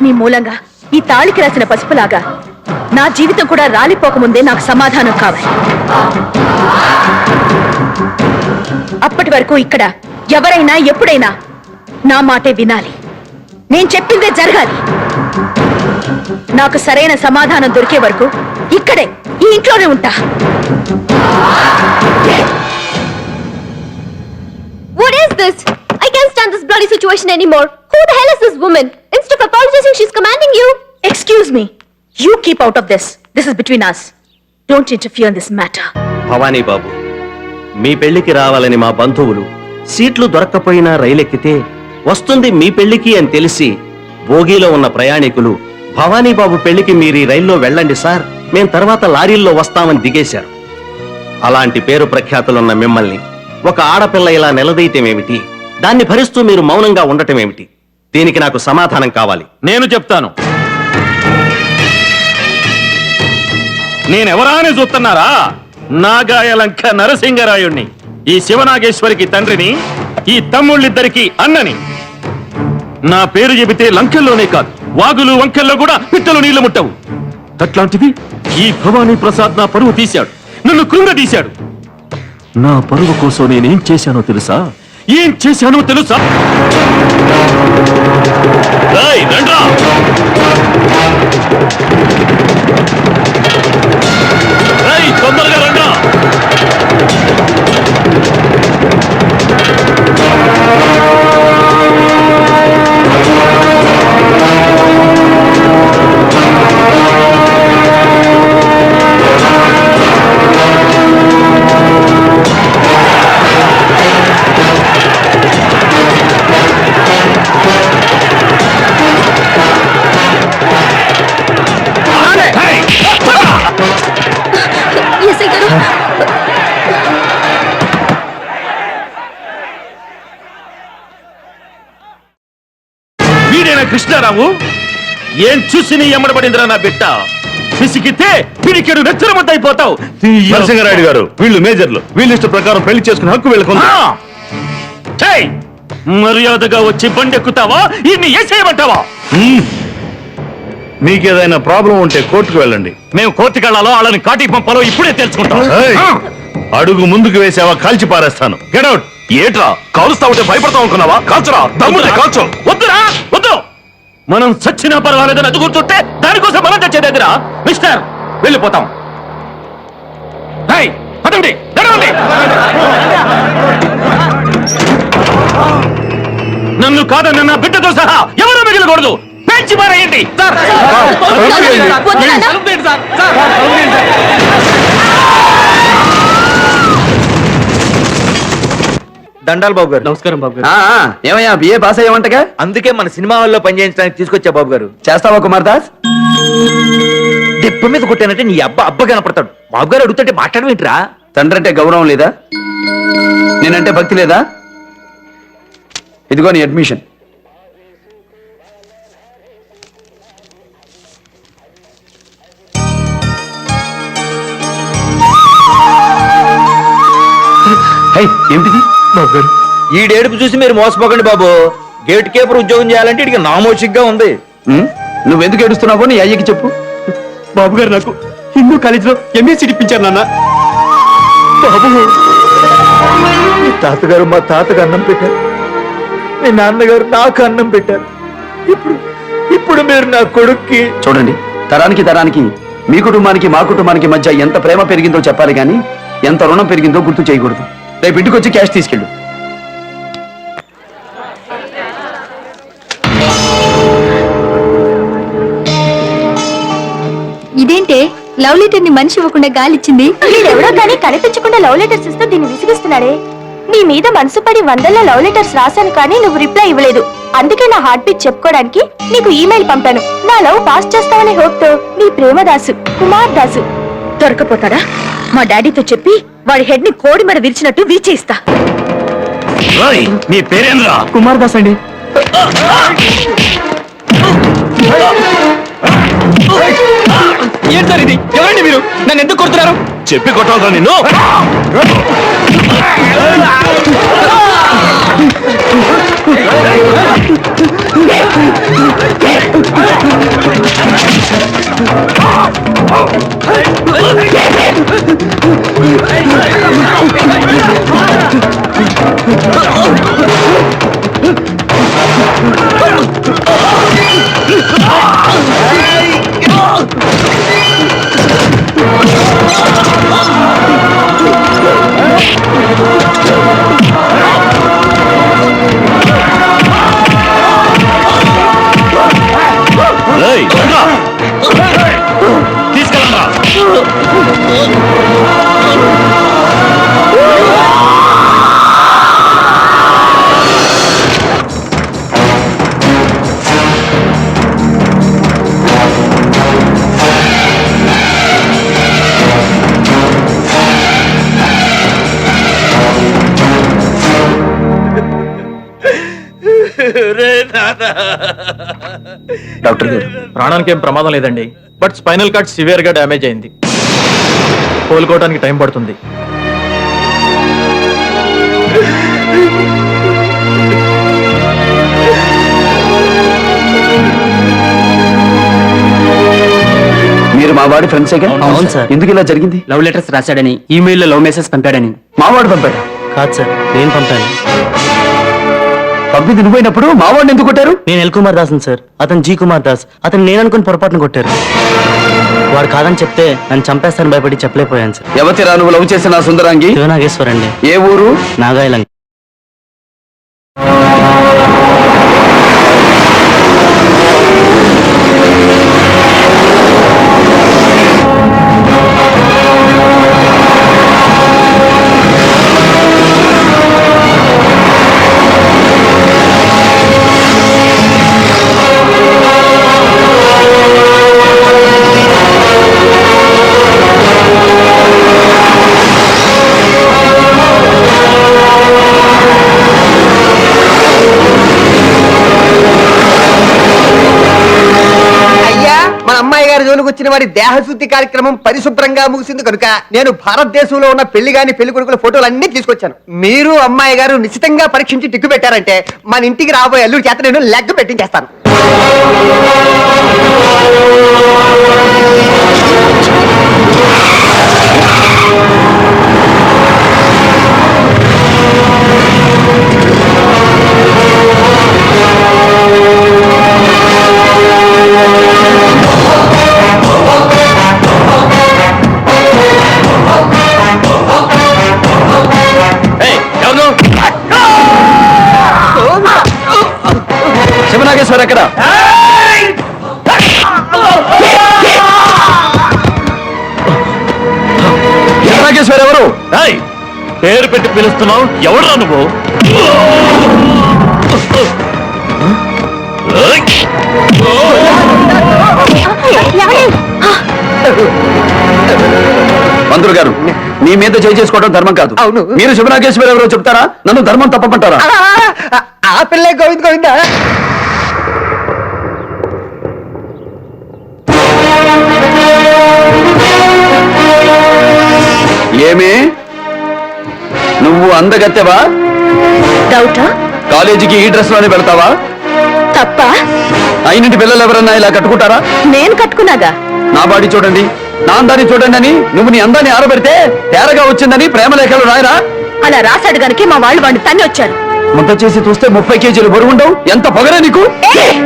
మీ మూలంగా ఈ తాళికి రాసిన పసుపులాగా నా జీవితం కూడా రాలిపోకముందే నాకు సమాధానం కావాలి. అప్పటి వరకు ఇక్కడ ఎవరైనా ఎప్పుడైనా నా మాటే వినాలి, నేను చెప్పిందే జరగాలి. నాకు సరైన సమాధానం దొరికే వరకు ఇక్కడే ఈ ఇంట్లోనే ఉంటా. What is this? I can't stand this bloody situation anymore. Who the hell is this woman? Instead of apologizing, she's commanding you. Excuse me. You keep out of this. This is between us. Don't interfere in this matter. Bhavani బాబు, మీ పెళ్లికి రావాలని మా బంధువులు సీట్లు దొరక్కపోయినా రైలెక్కితే వస్తుంది మీ పెళ్లికి అని తెలిసి బోగీలో ఉన్న ప్రయాణికులు భవానీ బాబు పెళ్లికి మీరు రైల్లో వెళ్ళండి సార్, మేం తర్వాత లారీల్లో వస్తామని దిగేశారు. అలాంటి పేరు ప్రఖ్యాతులున్న మిమ్మల్ని ఒక ఆడపిల్ల ఇలా నిలదీయటమేమిటి, దాన్ని భరిస్తూ మీరు మౌనంగా ఉండటమేమిటి? దీనికి నాకు సమాధానం కావాలి. నేను చెప్తాను. నేనెవరా అని చూస్తున్నారా? నాగాయలంక నరసింగరాయుణ్ణి, ఈ శివనాగేశ్వరికి తండ్రిని, ఈ తమ్ముళ్ళిద్దరికి అన్నని. నా పేరు చెబితే లంకెల్లోనే కాదు, వాగులు వంకెల్లో కూడా పిట్టలు నీళ్లు ముట్టవు. అట్లాంటిది ఈ భవానీ ప్రసాద్ నా పరువు తీశాడు, నన్ను కృంగదీశాడు. నా పరువు కోసం నేనేం చేశానో తెలుసా? ఏం చేశానో తెలుసా? రండ్రా! తొందరగా రండ్రా! కృష్ణారావు, ఏం చూసి నీ ఎమ్మడబడిందిరా నా బిడ్డ? పిసికితే పిడికెడు నెచ్చరమద్దయిపోతావు. నరసింగరాయుడు గారు, వీళ్ళు మేజర్లు, వీళ్ళ ఇష్ట ప్రకారం పెళ్లి చేసుకుని హక్కు వెళ్ళకుండా. మర్యాదగా వచ్చి బండెక్కుతావా, ఇన్ని ఏసేయమంటావా? మీకేదైనా ప్రాబ్లం ఉంటే కోర్టుకు వెళ్ళండి. మేము కోర్టుకు వెళ్ళాలో వాళ్ళని కాటికి పంపాలో ఇప్పుడే తెలుసుకుంటాం. అడుగు ముందుకు వేసావా కాల్చి పారేస్తాను. గెట్అవుట్. ఏట్రా కాలుస్తా ఉంటే భయపడతావు అనుకున్నావా? కాల్చురా, దమ్ముంటే కాల్చు. వద్దురా, వద్దు. మనం చచ్చినా పర్వాలేదని అది కూర్చుంటే దానికోసం మనం చచ్చేదేదిరా. మిస్టర్, వెళ్ళిపోతాం. పదండి, నడవండి. నన్ను కాదని నా బిడ్డతో సహా ఎవరూ మిగిలకూడదు. పెంచి మారేయండి. దండాలు బాబు గారు. నమస్కారం బాబు గారు. ఏమయ్యా బిఏ పాస్ అయ్యామంటగా? అందుకే మన సినిమా హాల్లో పనిచేయించడానికి తీసుకొచ్చా బాబు గారు. చేస్తావా కుమార్ దాస్? దెబ్బ మీద కొట్టానంటే నీ అబ్బ కనపడతాడు. బాబు గారు అడుగుతుంటే మాట్లాడమేంట్రా? తండ్రి అంటే గౌరవం లేదా? నేనంటే భక్తి లేదా? ఇదిగో నీ అడ్మిషన్. ఏమిటిది? బాబు గారు, ఈ డేడుపు చూసి మీరు మోసపోకండి బాబు. గేట్ కీపర్ ఉద్యోగం చేయాలంటే ఇక నామోషిగ్గా ఉంది. నువ్వెందుకు ఏడుస్తున్నావో నీ అయ్యకి చెప్పు. బాబు గారు నాకు హిందూ కాలేజీలో ఎంఏ సీట్ ఇప్పించారు నాన్న. బాబు, మీ తాతగారు మా తాతకు అన్నం పెట్టారు, మీ నాన్నగారు నాకు అన్నం పెట్టారు. ఇప్పుడు మీరు నా కొడుక్కి. చూడండి, తరానికి తరానికి మీ కుటుంబానికి మా కుటుంబానికి మధ్య ఎంత ప్రేమ పెరిగిందో చెప్పాలి కానీ ఎంత రుణం పెరిగిందో గుర్తు చేయకూడదు. రేపు ఇంటికి వచ్చి క్యాష్ తీసుకెళ్ళు. ఇదేంటే లవ్ లెటర్ ని మనిషి ఇవ్వకుండా గాలిచ్చింది? వీడెవడో కానీ కనిపించకుండా లవ్ లెటర్స్ ఇస్తూ దీన్ని విసిగిస్తున్నాడే. నీ మీద మనసు పడి వందల్లో లవ్ లెటర్స్ రాశాను కానీ నువ్వు రిప్లై ఇవ్వలేదు. అందుకే నా హార్ట్ బీట్ చెప్పుకోవడానికి నీకు ఈమెయిల్ పంపాను. నా లవ్ పాస్ చేస్తావనే హోప్ తో నీ ప్రేమదాసు కుమార్ దాసు. దొరకపోతాడా? మా డాడీతో చెప్పి వాడి హెడ్ ని కోడి మెడ విరిచినట్టు విరిచేస్తా. నీ పేరేంద్రా? కుమార్ దాస్ అండి. ఏంటి సార్ ఇది? ఎవరండి మీరు? నన్ను ఎందుకు కొడుతున్నారు? చెప్పి కొట్టావుగా నిన్ను. తీసుకెళ్ళండి. డాక్టర్ గారు, ప్రాణానికి ఏం ప్రమాదం లేదండి, బట్ స్పైనల్ కార్డ్ సివియర్ గా డ్యామేజ్ అయింది. కోలుకోవడానికి టైం పడుతుంది. మీరు మా వాడి ఫ్రెండ్సేగా? అవును సార్. ఎందుకు ఇలా జరిగింది? లవ్ లెటర్స్ రాశాడని, ఈమెయిల్లో లవ్ మెసేజ్ పంపాడని. మావాడు పంపాడు. కాదు సార్, నేను పంపాను. పంపింది నువ్వైనప్పుడు మావాడిని ఎందుకు కొట్టారు? నేను ఎల్ కుమార్ దాస్ సార్, అతను జీ కుమార్ దాస్. అతను నేను అనుకుని పొరపాటును కొట్టారు. వాడు కాదని చెప్తే నన్ను చంపేస్తాను భయపడి చెప్పలేకపోయాను సార్. ఎవతిరా నువ్వు లవ్ చేసిన సుందరాంగి? శివనాగేశ్వర్ అండి. ఏ ఊరు? నాగాయలంక. జోలికి వచ్చిన వారి దేహశుద్ధి కార్యక్రమం పరిశుభ్రంగా ముగిసింది కనుక నేను భారతదేశంలో ఉన్న పెళ్లి గాని పెళ్లి కొడుకుల ఫోటోలు అన్ని తీసుకొచ్చాను. మీరు అమ్మాయి గారు నిశ్చితంగా పరీక్షించి టిక్కు పెట్టారంటే మన ఇంటికి రాబోయే అల్లుడి చేత నేను లెగ్ పెట్టించేస్తాను. శివనాగేశ్వర్ ఎక్కడ? శివనాగేశ్వర్ ఎవరు? పేరు పెట్టి పిలుస్తున్నావు, ఎవడురా నువ్వు? మంత్రులు గారు, మీ మీద చేయి చేసుకోవడం ధర్మం కాదు. అవును. మీరు శివనాగేశ్వర్ ఎవరో చెప్తారా? నన్ను ధర్మం తప్పమంటారా? ఆ పిల్లే గోవింద్ గోవిందా. ఏమే నువ్వు అందగత్తెవా? డౌటా? కాలేజీకి ఈ డ్రెస్ లోనే వెళ్తావా? తప్ప? అయినంటి పిల్లలు ఎవరన్నా ఇలా కట్టుకుంటారా? నేను కట్టుకున్నాగా. నా బాడీ చూడండి, నా అందాన్ని చూడండి అని నువ్వు నీ అందాన్ని ఆరబెడితే తేరగా వచ్చిందని ప్రేమ లేఖలు రాయరా? అలా రాశాడు గనుక మా వాళ్ళు వాడిని తన్ని వచ్చారు. ముద్ద చేసి చూస్తే 30 కేజీలు బరువుండవు. ఎంత పొగరే నీకు! ఏయ్!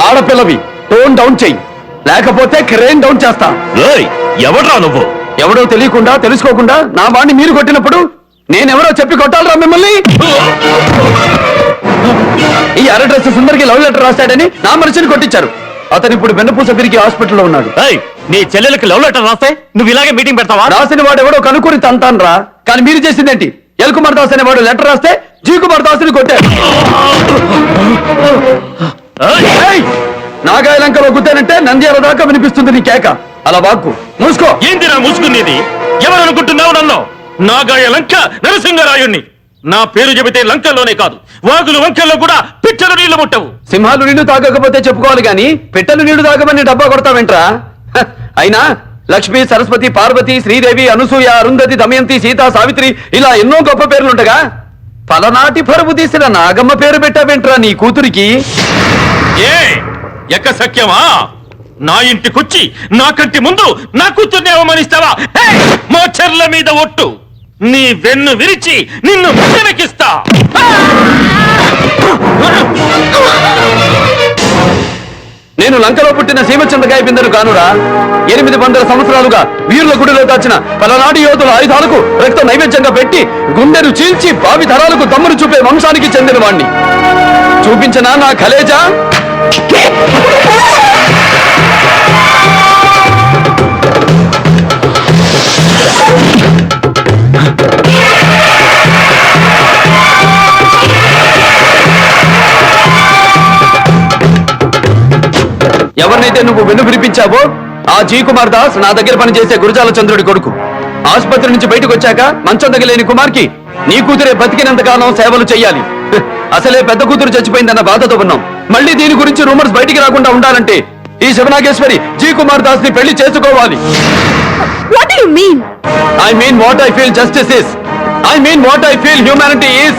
ఆడపిల్లవి టోన్ డౌన్ చెయ్యి, లేకపోతే క్రేన్ డౌన్ చేస్తా. ఎవడ్రా నువ్వు? ఎవడో తెలియకుండా తెలుసుకోకుండా నా వాడిని మీరు కొట్టినప్పుడు నేనెవరో చెప్పి కొట్టాలరా మిమ్మల్ని? ఈ అర డ్రెస్ సుందరికి లవ్ లెటర్ రాశాడని నా మనిషిని కొట్టించారు. అతను ఇప్పుడు వెన్నపూస తిరిగి హాస్పిటల్లో ఉన్నాడు. నీ చెల్లెలకి లవ్ లెటర్ రాస్తే నువ్వు ఇలాగే మీటింగ్ పెడతావా? రాసిన వాడు ఎవడో కనుక్కొని తంతాను రా. కానీ మీరు చేసిందేంటి? ఎల్ కుమార్ దాస్ అనే వాడు లెటర్ రాస్తే జీ కుమార్ దాస్ ని కొట్టారు. నాగాయలంకలో గుద్దానంటే నంద్యాల దాకా వినిపిస్తుంది నీ కేక. అలా వాక్కు మూసుకో. ఏందిరా మూసుకునేది? ఎవరనుకుంటున్నావు నన్ను? నాగాయ లంక నరసింగరాయుణ్ణి. నా పేరు చెబితే లంకల్లోనే కాదు, వాగులు వంకల్లో కూడా పిచ్చలు నీళ్లు ముట్టవు. సింహాలు నీళ్లు తాగకపోతే చెప్పుకోవాలి గాని పిట్టలు నీళ్లు తాగమని డబ్బా కొడతావేంట్రా? అయినా లక్ష్మి, సరస్వతి, పార్వతి, శ్రీదేవి, అనసూయ, అరుంధతి, దమయంతి, సీత, సావిత్రి ఇలా ఎన్నో గొప్ప పేర్లుండగా పలనాటి పరుపు తీసిన నాగమ్మ పేరు పెట్టావేంట్రా నీ కూతురికి? ఏ ఎక్క సఖ్యమా? నా ఇంటికొచ్చి నాకంటి ముందు నా కూతుర్ని అవమానిస్తావా? మా చెర్ల మీద ఒట్టు, నీ వెన్ను విరిచి నిన్ను వెనకిస్తా. నేను లంకలో పుట్టిన సీమచంద్రకాయ బిందెను కానురా. 800 సంవత్సరాలుగా వీరుల గుడిలో దాచిన పలనాటి యోధుల ఆయుధాలకు రక్త నైవేద్యంగా పెట్టి గుండెను చీల్చి భావి తరాలకు దమ్మును చూపే వంశానికి చెందిన వాణ్ణి. చూపించనా నా కలేజా? ఎవరినైతే నువ్వు వెన్ను విరిపించావో ఆ జీ కుమార్ దాస్ నా దగ్గర పనిచేసే గురజాల చంద్రుడి కొడుకు. ఆసుపత్రి నుంచి బయటకు వచ్చాక మంచం తగిలేని కుమార్కి నీ కూతురే బతికినంతకాలం సేవలు చెయ్యాలి. అసలే పెద్ద కూతురు చచ్చిపోయిందన్న బాధతో ఉన్నాం. మళ్ళీ దీని గురించి రూమర్స్ బయటికి రాకుండా ఉండాలంటే ఈ శివనాగేశ్వరి జీ కుమార్ దాస్ ని పెళ్లి చేసుకోవాలి. What you mean? I mean what I feel justice is. I mean what I feel humanity is.